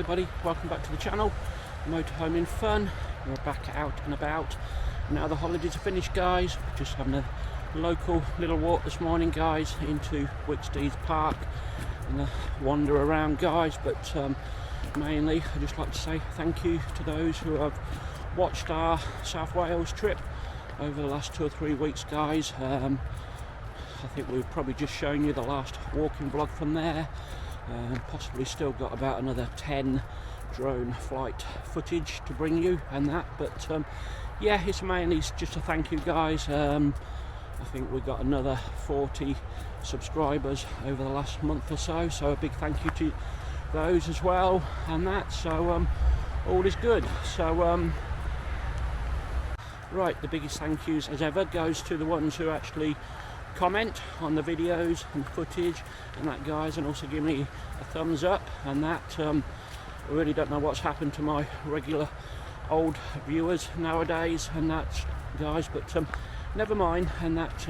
everybody, welcome back to the channel. Motorhome in Fun. We're back out and about. Now the holidays are finished, guys. We're just having a local little walk this morning, guys, into Wicksteed Park and a wander around, guys. But mainly I'd just like to say thank you to those who have watched our South Wales trip over the last 2 or 3 weeks, guys. I think we've probably just shown you the last walking vlog from there. Possibly still got about another 10 drone flight footage to bring you and that, but yeah, it's mainly just a thank you, guys. I think we got another 40 subscribers over the last month or so, so a big thank you to those as well and that. So all is good. So right, the biggest thank yous as ever goes to the ones who actually comment on the videos and footage and that, guys, and also give me a thumbs up and that. I really don't know what's happened to my regular old viewers nowadays and that, guys, but never mind. And that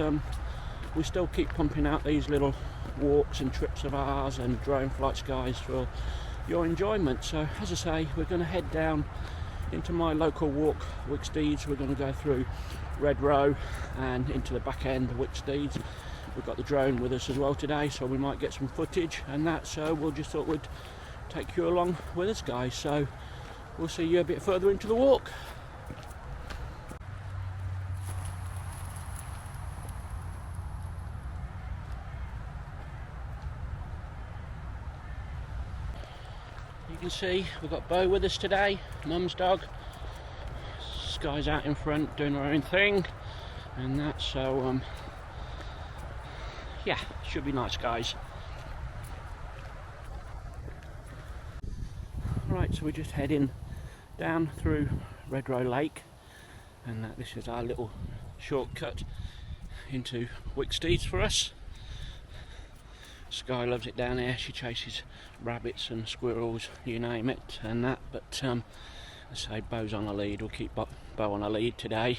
we still keep pumping out these little walks and trips of ours and drone flights, guys, for your enjoyment. So as I say, we're going to head down into my local walk, Wicksteeds. We're going to go through Red Row and into the back end of Wicksteeds. We've got the drone with us as well today, so we might get some footage and that. So we'll just thought we'd take you along with us, guys. So we'll see you a bit further into the walk. You can see we've got Bo with us today, Mum's dog. Sky's out in front doing her own thing and that, so yeah, should be nice, guys. Right, so we're just heading down through Red Row Lake and that. This is our little shortcut into Wicksteeds for us. Sky loves it down here. She chases rabbits and squirrels, you name it and that. But I say Bo's on a lead. We'll keep Bo on a lead today.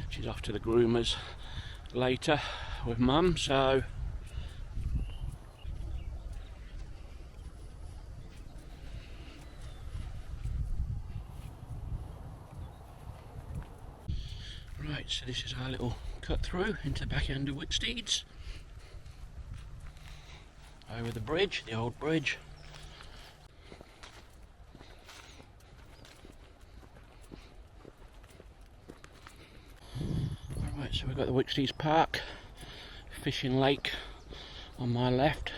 She's off to the groomers later with Mum, so right, so this is our little cut through into the back end of Wicksteeds. Over the bridge, the old bridge. Alright, so we've got the Wicksteed Park, fishing lake on my left,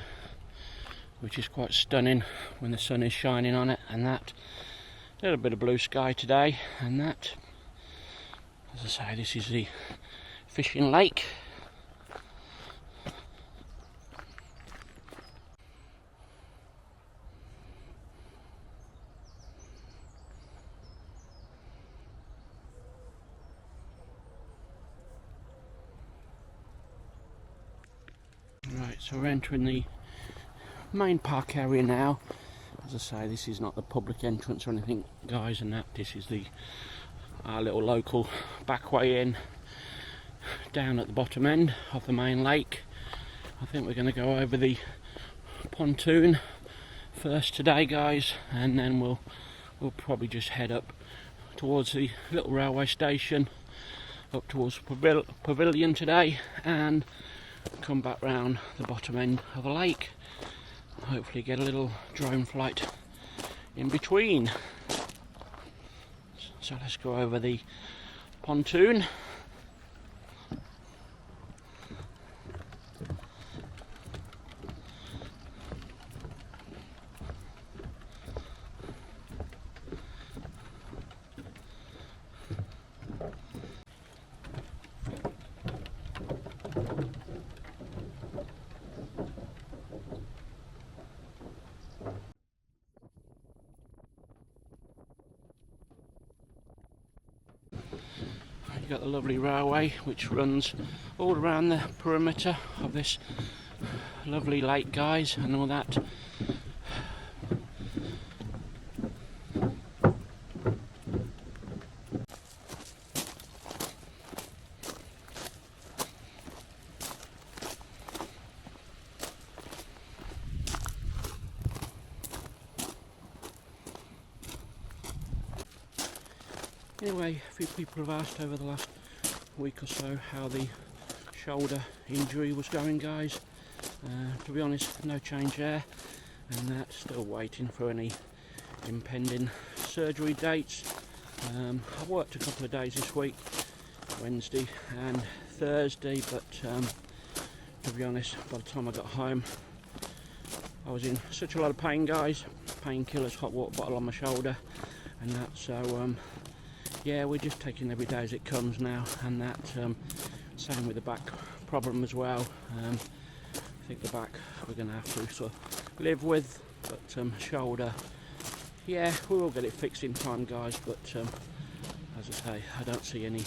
which is quite stunning when the sun is shining on it and that. A little bit of blue sky today and that. As I say, this is the fishing lake. Right, so we're entering the main park area now. As I say, this is not the public entrance or anything, guys, and that. This is our little local back way in, down at the bottom end of the main lake. I think we're going to go over the pontoon first today, guys, and then we'll probably just head up towards the little railway station, up towards the pavilion today, and come back round the bottom end of the lake. Hopefully get a little drone flight in between. So let's go over the pontoon. You've got the lovely railway which runs all around the perimeter of this lovely lake, guys, and all that. Anyway, a few people have asked over the last week or so how the shoulder injury was going, guys. To be honest, no change there, and that's still waiting for any impending surgery dates. I worked a couple of days this week, Wednesday and Thursday, but to be honest, by the time I got home I was in such a lot of pain, guys. Painkillers, hot water bottle on my shoulder and that, so yeah, we're just taking every day as it comes now, and that same with the back problem as well. I think the back we're going to have to sort of live with, but shoulder, yeah, we will get it fixed in time, guys, but as I say, I don't see anything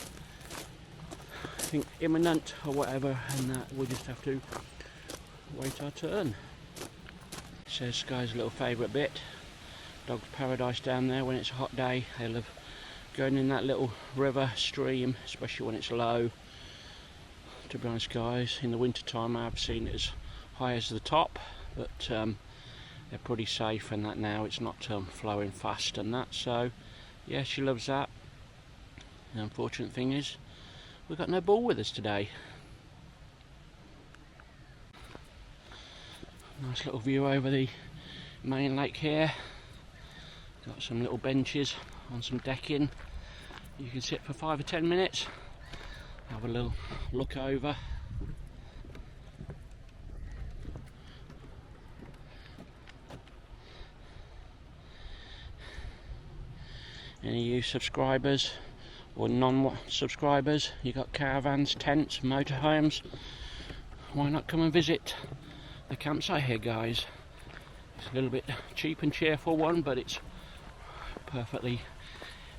imminent or whatever, and that we'll just have to wait our turn. It says Sky's little favourite bit, dog's paradise down there. When it's a hot day, they love going in that little river stream, especially when it's low. To be honest, guys, in the winter time I've seen it as high as the top, but they're pretty safe and that now. It's not flowing fast and that, so yeah, she loves that. The unfortunate thing is we've got no ball with us today. Nice little view over the main lake here. Got some little benches on some decking. You can sit for 5 or 10 minutes, have a little look over. Any of you subscribers or non-subscribers, you got caravans, tents, motorhomes, why not come and visit the campsite here, guys? It's a little bit cheap and cheerful one, but it's perfectly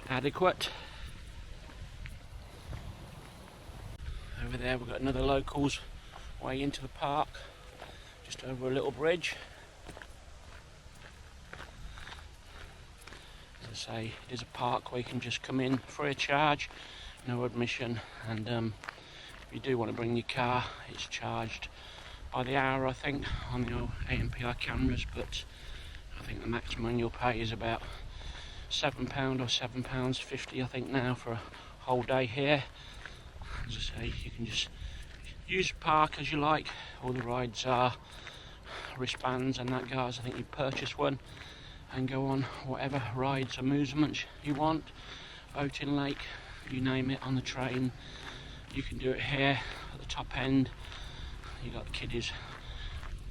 adequate. Over there we've got another locals way into the park, just over a little bridge. As I say, it is a park where you can just come in free of charge, no admission, and if you do want to bring your car, it's charged by the hour, I think, on the old AMPR cameras, but I think the maximum you'll pay is about £7 or £7.50, I think, now for a whole day here. As I say, you can just use the park as you like. All the rides are wristbands and that, guys. I think you purchase one and go on whatever rides, amusements you want. Boating, lake, you name it, on the train. You can do it here at the top end. You got the kiddies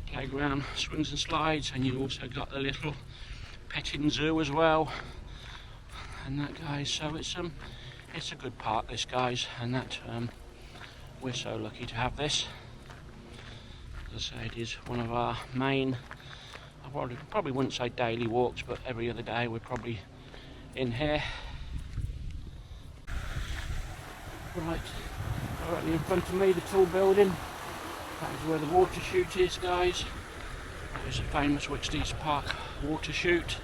playground, swings and slides, and you also got the little petting zoo as well, and that, guys. So it's a good park, this, guys, and that we're so lucky to have this. As I say, it is one of our main, I probably wouldn't say daily walks, but every other day we're probably in here. Right, directly in front of me, the tall building. That is where the water chute is, guys. That is a famous Wicksteed Park water chute.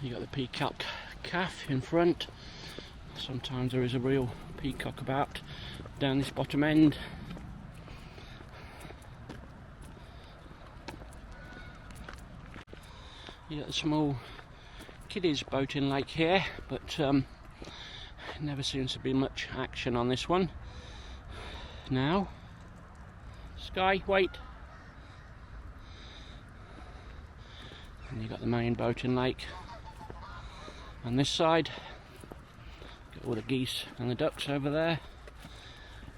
You got the peacock calf in front. Sometimes there is a real peacock about down this bottom end. You got the small kiddies boating lake here, but never seems to be much action on this one. Now, Sky, wait. And you got the main boating lake on this side. Got all the geese and the ducks over there,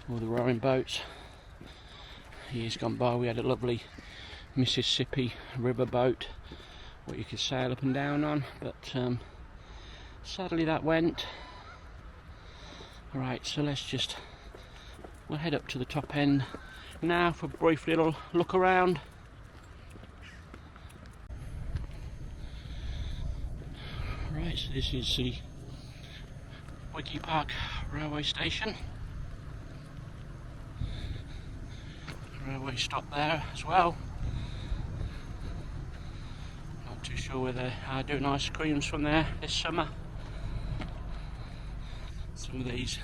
all the rowing boats. Years gone by we had a lovely Mississippi river boat what you could sail up and down on, but sadly that went. Right, so we'll head up to the top end now for a brief little look around. Right, so this is the Wicksteed Park railway station. Railway stop there as well. Not too sure whether they are doing ice creams from there this summer. Some of these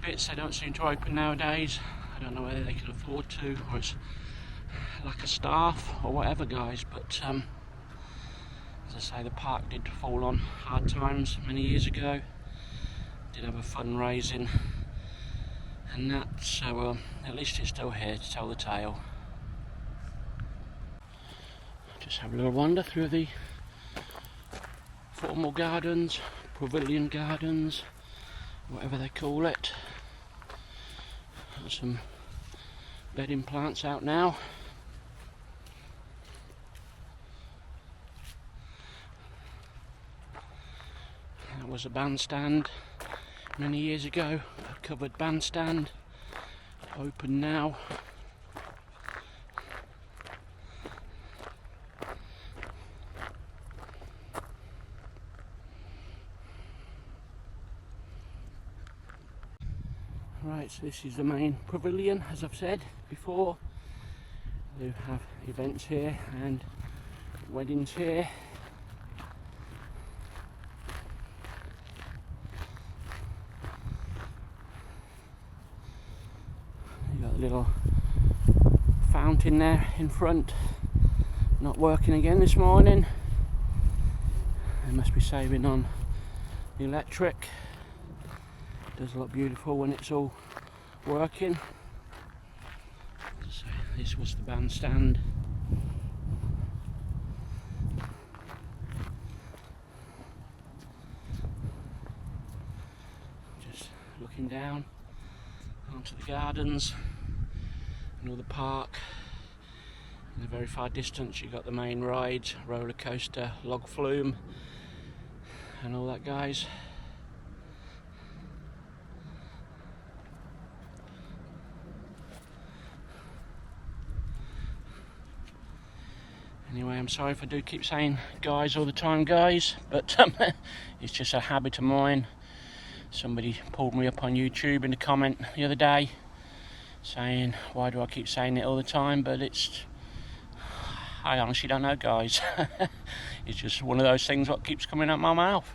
bits, they don't seem to open nowadays. I don't know whether they can afford to, or it's lack of staff or whatever, guys, but as I say, the park did fall on hard times many years ago. Did have a fundraising and that, so at least it's still here to tell the tale. Just have a little wander through the formal gardens, pavilion gardens, whatever they call it. Got some bedding plants out now. That was a bandstand many years ago, a covered bandstand, open now. Right, so this is the main pavilion, as I've said before. They have events here and weddings here. You got a little fountain there in front, not working again this morning. They must be saving on the electric. Does look beautiful when it's all working. So this was the bandstand. Just looking down onto the gardens and all the park. In the very far distance you've got the main rides, roller coaster, log flume and all that, guys. Anyway, I'm sorry if I do keep saying guys all the time, guys, but it's just a habit of mine. Somebody pulled me up on YouTube in a comment the other day saying, why do I keep saying it all the time? But I honestly don't know, guys. It's just one of those things what keeps coming out my mouth.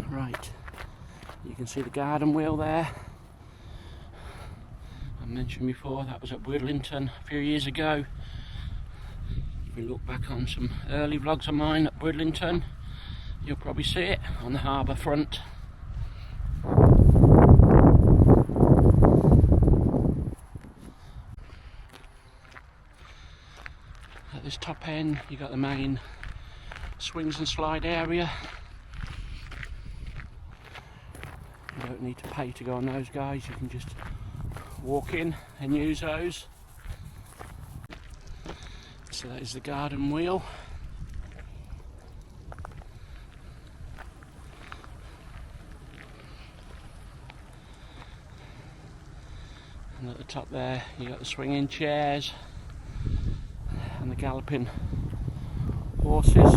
Right, you can see the garden wheel there. I mentioned before that was at Bridlington a few years ago. If we look back on some early vlogs of mine at Bridlington, you'll probably see it on the harbour front. At this top end you got the main swings and slide area. You don't need to pay to go on those, guys, you can just walk in and use those. So that is the garden wheel. And at the top there you got the swinging chairs and the galloping horses.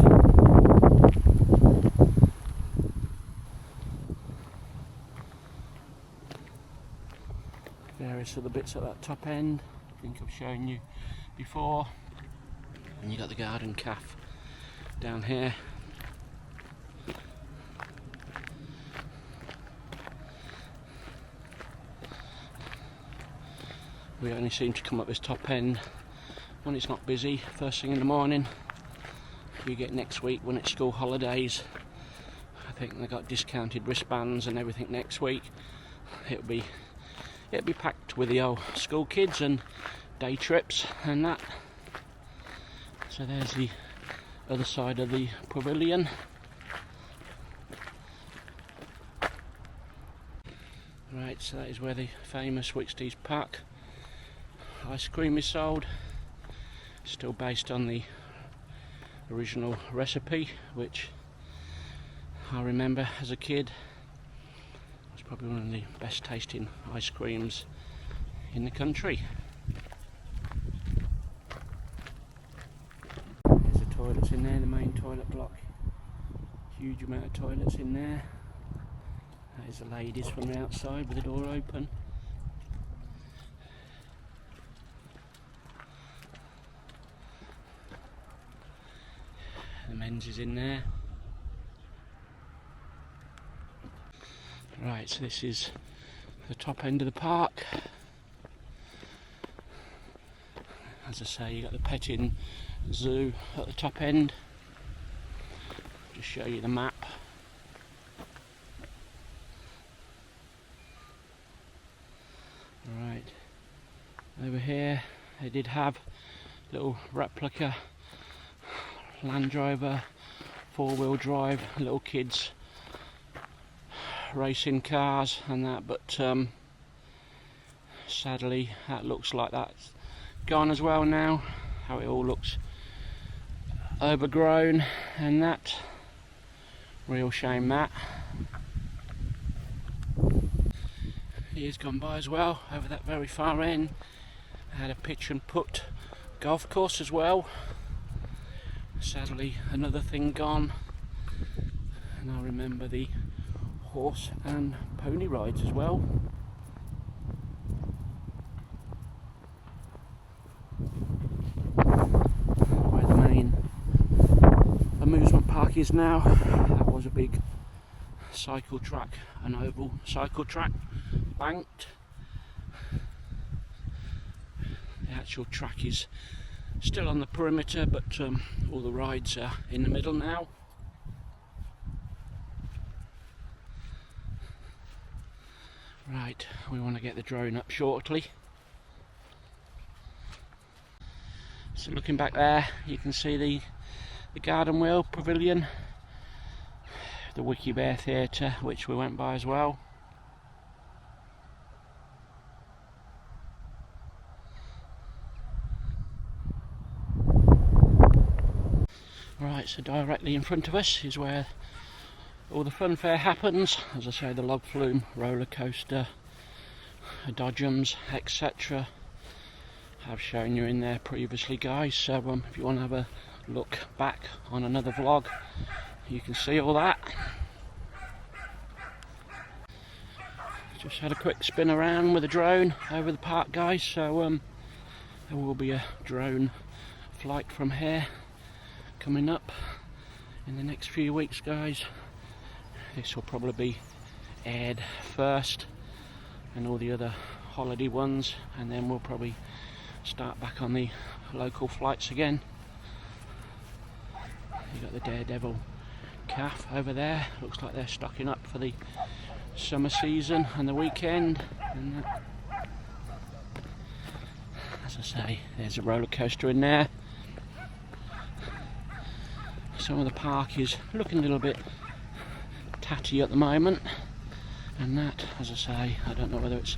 Various other bits at that top end, I think I've shown you before. And you got the garden cafe down here. We only seem to come up this top end when it's not busy, first thing in the morning. You get next week when it's school holidays. I think they got discounted wristbands and everything next week. It'll be packed with the old school kids and day trips and that. So there's the other side of the pavilion. Right, so that is where the famous Wicksteed Park ice cream is sold. Still based on the original recipe, which I remember as a kid. It's probably one of the best tasting ice creams in the country. There's the toilets in there, the main toilet block. Huge amount of toilets in there. That is the ladies from the outside with the door open. The men's is in there. Right, so this is the top end of the park. As I say, you got the petting zoo at the top end. Just show you the map. Right, over here they did have little replica Land Rover, 4-wheel drive, little kids racing cars and that, but sadly that looks like that's gone as well now. How it all looks overgrown and that. Real shame that. Years gone by as well, over that very far end I had a pitch and putt golf course as well. Sadly another thing gone, and I remember the horse and pony rides as well. Where the main amusement park is now, that was a big cycle track, an oval cycle track, banked. The actual track is still on the perimeter, but all the rides are in the middle now. Right, we want to get the drone up shortly. So looking back there, you can see the garden wheel pavilion, the Wiki Bear Theatre, which we went by as well. Right, so directly in front of us is where all the fun fair happens. As I say, the log flume, roller coaster, dodgems, etc. I've shown you in there previously, guys, so if you want to have a look back on another vlog, you can see all that. Just had a quick spin around with a drone over the park, guys, so there will be a drone flight from here coming up in the next few weeks, guys. This will probably be aired first and all the other holiday ones, and then we'll probably start back on the local flights again. You got the Daredevil calf over there, looks like they're stocking up for the summer season and the weekend. And as I say, there's a roller coaster in there. Some of the park is looking a little bit tatty at the moment, and that, as I say, I don't know whether it's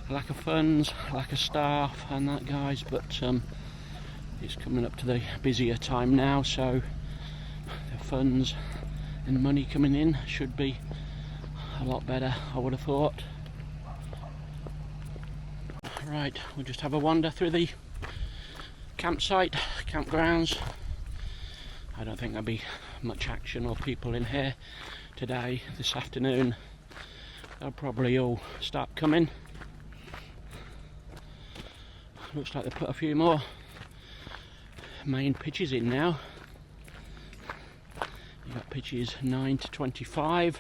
lack of funds, lack of staff and that, guys, but it's coming up to the busier time now, so the funds and money coming in should be a lot better, I would have thought. Right, we'll just have a wander through the campgrounds. I don't think there'll be much action or people in here today, this afternoon. They'll probably all start coming. Looks like they put a few more main pitches in now. You've got pitches 9 to 25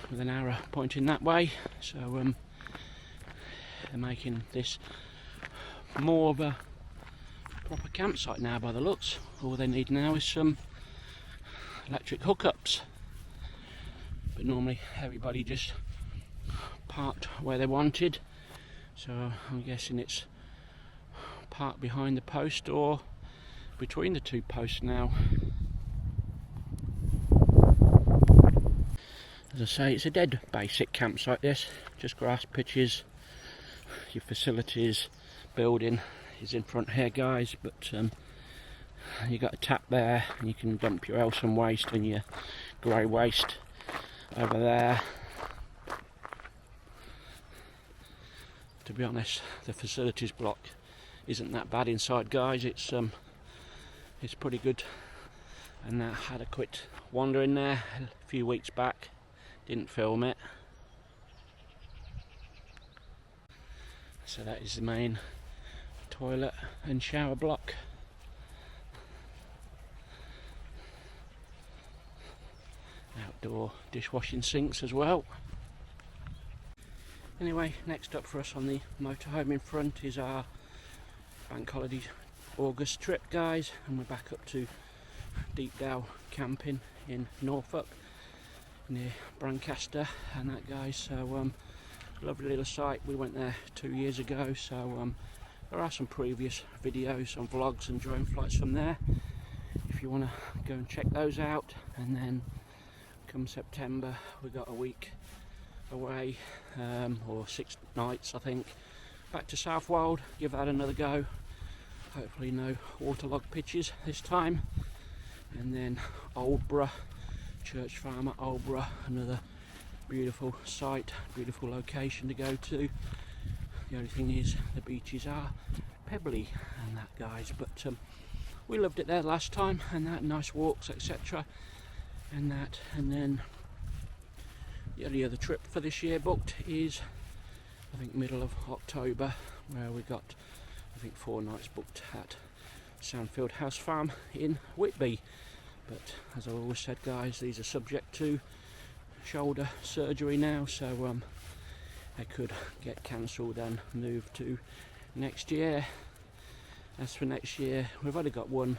with an arrow pointing that way, so they're making this more of a proper campsite now by the looks. All they need now is some electric hookups, but normally everybody just parked where they wanted, so I'm guessing it's parked behind the post or between the two posts now. As I say, it's a dead basic campsite, this, just grass pitches. Your facilities building is in front here, guys, but you got a tap there and you can dump your Elson waste and your grey waste over there. To be honest, the facilities block isn't that bad inside, guys. It's pretty good, and I had a quick wander in there a few weeks back, didn't film it. So that is the main toilet and shower block. Now outdoor dishwashing sinks as well. Anyway, next up for us on the motorhome in front is our bank holiday August trip, guys, and we're back up to Deepdale camping in Norfolk near Brancaster and that, guys. So lovely little site. We went there 2 years ago, so there are some previous videos and vlogs and drone flights from there if you want to go and check those out. And then come September we got a week away, or 6 nights I think, back to Southwold. Give that another go. Hopefully no waterlogged pitches this time. And then Oldborough, Church Farm at Oldborough, another beautiful site, beautiful location to go to. The only thing is the beaches are pebbly and that, guys, but we loved it there last time, and that, nice walks, etc. and that. And then the only other trip for this year booked is I think middle of October, where we got I think 4 nights booked at Sandfield House Farm in Whitby. But as I always said, guys, these are subject to shoulder surgery now, so they could get cancelled and moved to next year. As for next year, we've only got one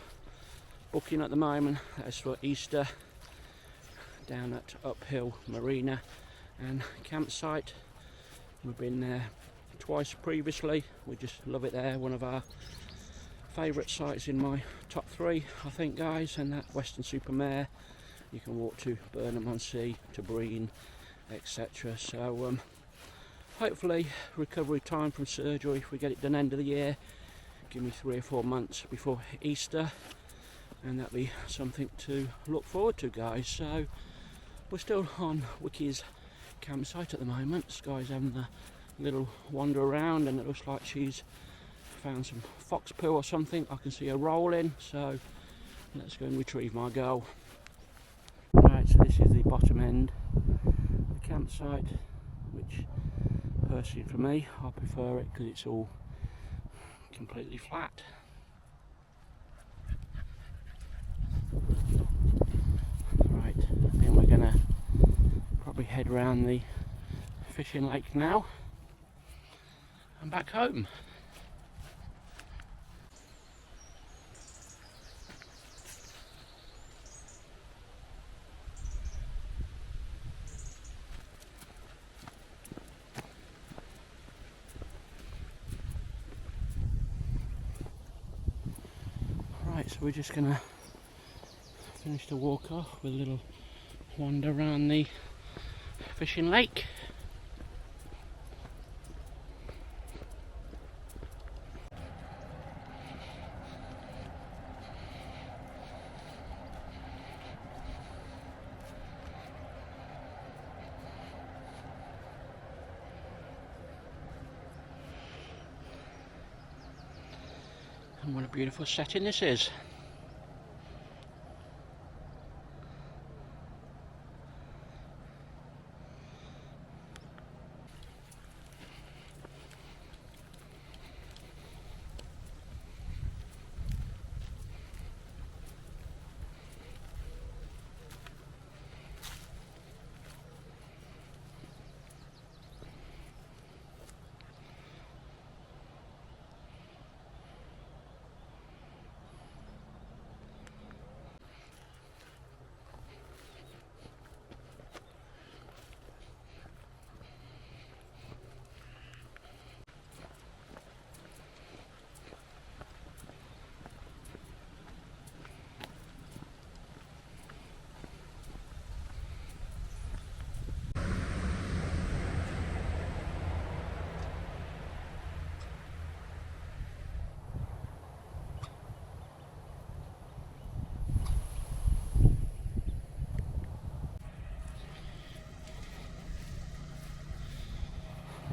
booking at the moment. That's for Easter, down at Uphill Marina and Campsite. We've been there twice previously. We just love it there. One of our favourite sites in my top 3, I think, guys. And that Weston-super-Mare, you can walk to Burnham-on-Sea, to Breen, etc. So hopefully recovery time from surgery, if we get it done end of the year, give me 3 or 4 months before Easter, and that'll be something to look forward to, guys. So we're still on Wicky's campsite at the moment. Sky's having a little wander around, and it looks like she's found some fox poo or something. I can see her rolling, so let's go and retrieve my girl. Right, so this is the bottom end of the campsite, which personally for me, I prefer it because it's all completely flat. Right, I think we're gonna probably head round the fishing lake now and back home. Right, so we're just gonna finish the walk off with a little wander around the fishing lake. And what a beautiful setting this is.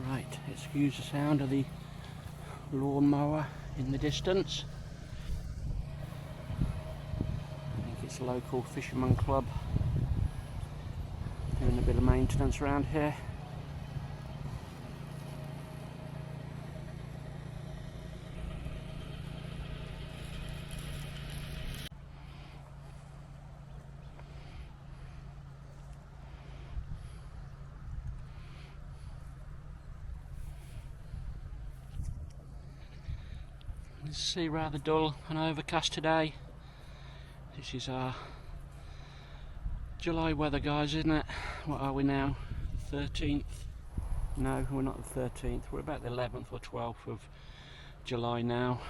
Right, excuse the sound of the lawnmower in the distance. I think it's a local fisherman club doing a bit of maintenance around here. The sea rather dull and overcast today. This is our July weather, guys, isn't it? What are we now? 13th? No, we're not the 13th. We're about the 11th or 12th of July now.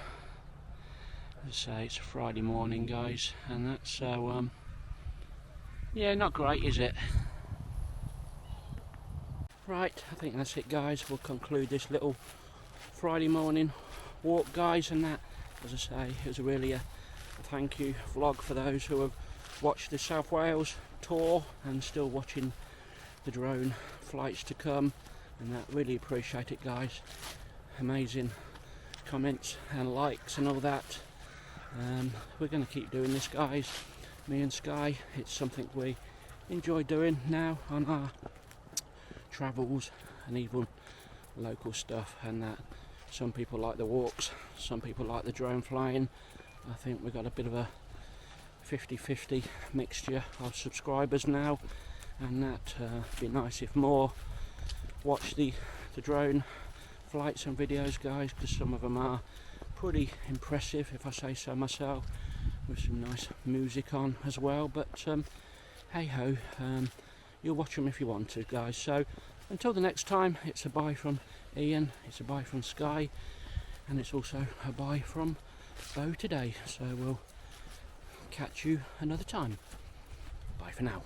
As I say, it's a Friday morning, guys, and that's so yeah, not great, is it? Right, I think that's it, guys. We'll conclude this little Friday morning walk, guys, and that, as I say, it was really a thank you vlog for those who have watched the South Wales tour and still watching the drone flights to come, and that, really appreciate it, guys. Amazing comments and likes and all that. We're going to keep doing this, guys, me and Sky. It's something we enjoy doing now on our travels and even local stuff, and that some people like the walks, some people like the drone flying. I think we've got a bit of a 50-50 mixture of subscribers now, and that be nice if more watch the drone flights and videos, guys, because some of them are pretty impressive, if I say so myself, with some nice music on as well. But hey ho, you'll watch them if you want to, guys. So until the next time, it's a bye from Ian, it's a bye from Sky, and it's also a bye from Bo today. So we'll catch you another time. Bye for now.